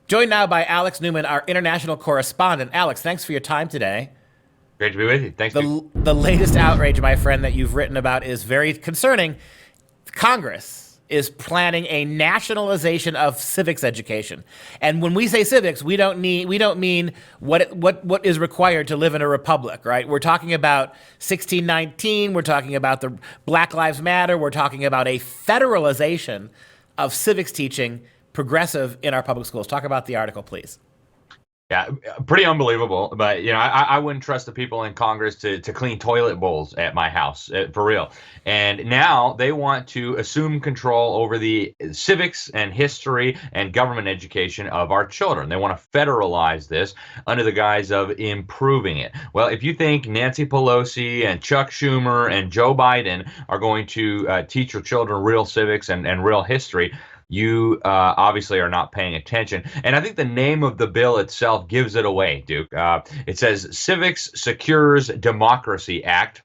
Joined now by Alex Newman, our international correspondent. Alex, thanks for your time today. Great to be with you. Thanks, dude. The latest outrage, my friend, that you've written about is very concerning. Congress is planning a nationalization of civics education, and when we say civics, we don't mean what is required to live in a republic, right? We're talking about 1619. We're talking about the Black Lives Matter. We're talking about a federalization of civics teaching, progressive in our public schools. Talk about the article, please. Yeah, pretty unbelievable. But, I wouldn't trust the people in Congress to clean toilet bowls at my house, for real. And now they want to assume control over the civics and history and government education of our children. They want to federalize this under the guise of improving it. Well, if you think Nancy Pelosi and Chuck Schumer and Joe Biden are going to teach your children real civics and real history, you obviously are not paying attention. And I think the name of the bill itself gives it away, Duke. It says Civics Secures Democracy Act.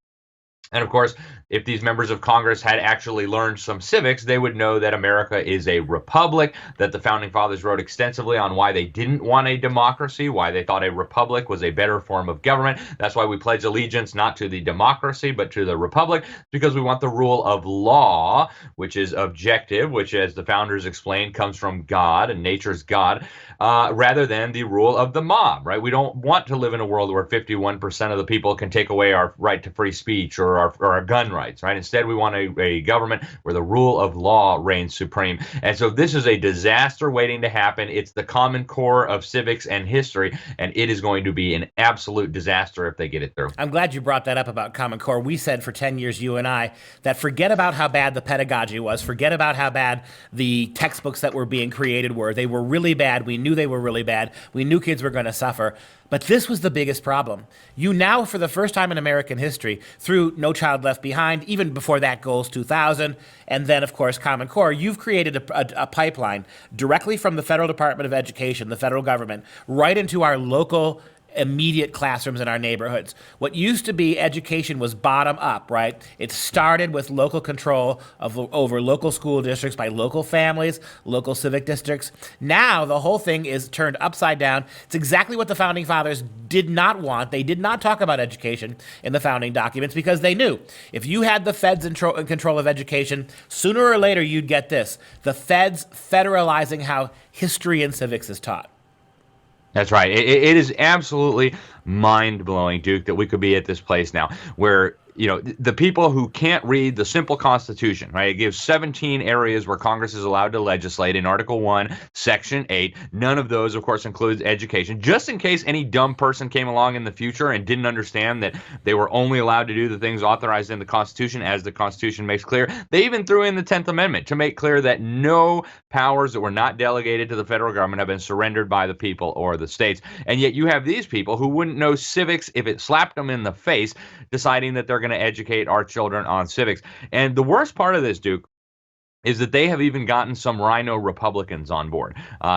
And of course, if these members of Congress had actually learned some civics, they would know that America is a republic, that the founding fathers wrote extensively on why they didn't want a democracy, why they thought a republic was a better form of government. That's why we pledge allegiance not to the democracy, but to the republic, because we want the rule of law, which is objective, which, as the founders explained, comes from God and nature's God, rather than the rule of the mob, right? We don't want to live in a world where 51% of the people can take away our right to free speech or our gun rights, right? Instead, we want a government where the rule of law reigns supreme. And so this is a disaster waiting to happen. It's the common core of civics and history, and it is going to be an absolute disaster if they get it through. I'm glad you brought that up about Common Core. We said for 10 years, you and I, that forget about how bad the pedagogy was, forget about how bad the textbooks that were being created were. They were really bad. We knew they were really bad. We knew kids were going to suffer. But this was the biggest problem. You now, for the first time in American history, through No Child Left Behind, even before that, Goals 2000, and then, of course, Common Core, you've created a pipeline directly from the Federal Department of Education, the federal government, right into our local immediate classrooms in our neighborhoods. What used to be education was bottom up, right? It started with local control over local school districts by local families, local civic districts. Now the whole thing is turned upside down. It's exactly what the founding fathers did not want. They did not talk about education in the founding documents because they knew if you had the feds in control of education, sooner or later you'd get this: the feds federalizing how history and civics is taught. That's right. It is absolutely mind-blowing, Duke, that we could be at this place now where, the people who can't read the simple Constitution, right? It gives 17 areas where Congress is allowed to legislate in Article 1, Section 8. None of those, of course, includes education. Just in case any dumb person came along in the future and didn't understand that they were only allowed to do the things authorized in the Constitution, as the Constitution makes clear, they even threw in the 10th Amendment to make clear that no powers that were not delegated to the federal government have been surrendered by the people or the states. And yet you have these people who wouldn't know civics if it slapped them in the face, deciding that they're going to educate our children on civics. And the worst part of this, Duke, is that they have even gotten some rhino Republicans on board.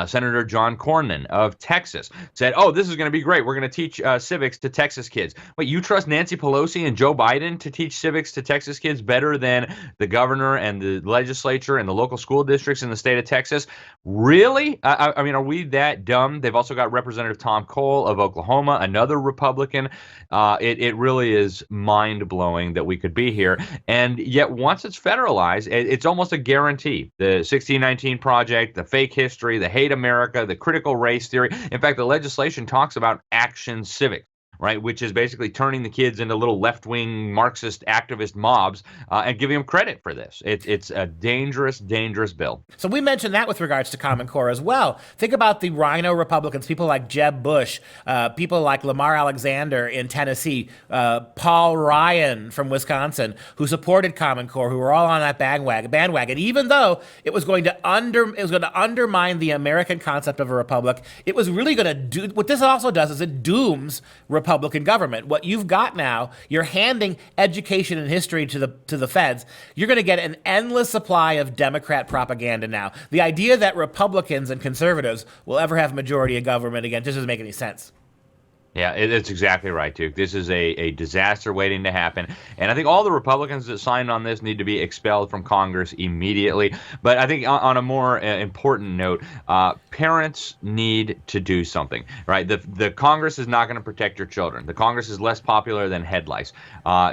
Senator John Cornyn of Texas said, this is going to be great. We're going to teach civics to Texas kids. Wait, you trust Nancy Pelosi and Joe Biden to teach civics to Texas kids better than the governor and the legislature and the local school districts in the state of Texas? Really? I mean, are we that dumb? They've also got Representative Tom Cole of Oklahoma, another Republican. It really is mind-blowing that we could be here. And yet once it's federalized, it's almost a guarantee. The 1619 Project, the fake history, the hate America, the critical race theory. In fact, the legislation talks about action civics, right, which is basically turning the kids into little left-wing Marxist activist mobs and giving them credit for this. It's a dangerous, dangerous bill. So we mentioned that with regards to Common Core as well. Think about the rhino Republicans, people like Jeb Bush, people like Lamar Alexander in Tennessee, Paul Ryan from Wisconsin, who supported Common Core, who were all on that bandwagon, even though it was going to undermine the American concept of a republic. It was really going to do what this also does is it dooms Republican government. What you've got now, you're handing education and history to the feds. You're going to get an endless supply of Democrat propaganda now. The idea that Republicans and conservatives will ever have majority of government again just doesn't make any sense. Yeah, it's exactly right, Duke. This is a disaster waiting to happen. And I think all the Republicans that signed on this need to be expelled from Congress immediately. But I think on a more important note, parents need to do something, right? The Congress is not going to protect your children. The Congress is less popular than head lice.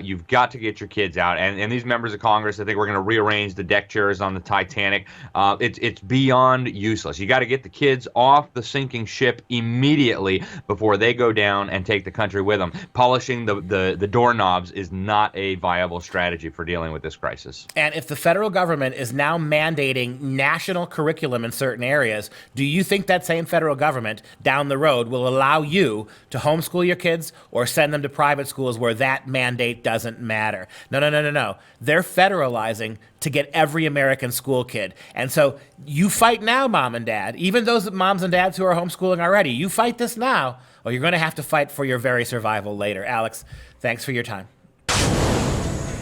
You've got to get your kids out. And these members of Congress, I think we're going to rearrange the deck chairs on the Titanic. It's beyond useless. You got to get the kids off the sinking ship immediately before they go down and take the country with them. Polishing the doorknobs is not a viable strategy for dealing with this crisis. And if the federal government is now mandating national curriculum in certain areas, do you think that same federal government down the road will allow you to homeschool your kids or send them to private schools where that mandate doesn't matter? No. They're federalizing to get every American school kid. And so you fight now, mom and dad, even those moms and dads who are homeschooling already. You fight this now, or you're going to have to fight for your very survival later. Alex, thanks for your time.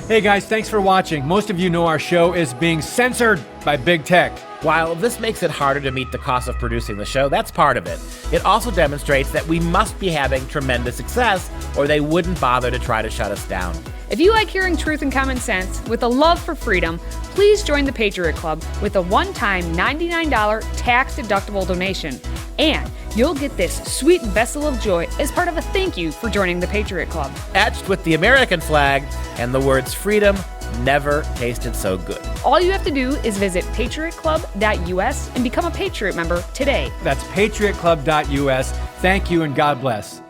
Hey guys, thanks for watching. Most of you know our show is being censored by big tech. While this makes it harder to meet the cost of producing the show, that's part of it. It also demonstrates that we must be having tremendous success, or they wouldn't bother to try to shut us down. If you like hearing truth and common sense with a love for freedom, please join the Patriot Club with a one-time $99 tax-deductible donation. And you'll get this sweet vessel of joy as part of a thank you for joining the Patriot Club. Etched with the American flag and the words freedom never tasted so good. All you have to do is visit patriotclub.us and become a Patriot member today. That's patriotclub.us. Thank you and God bless.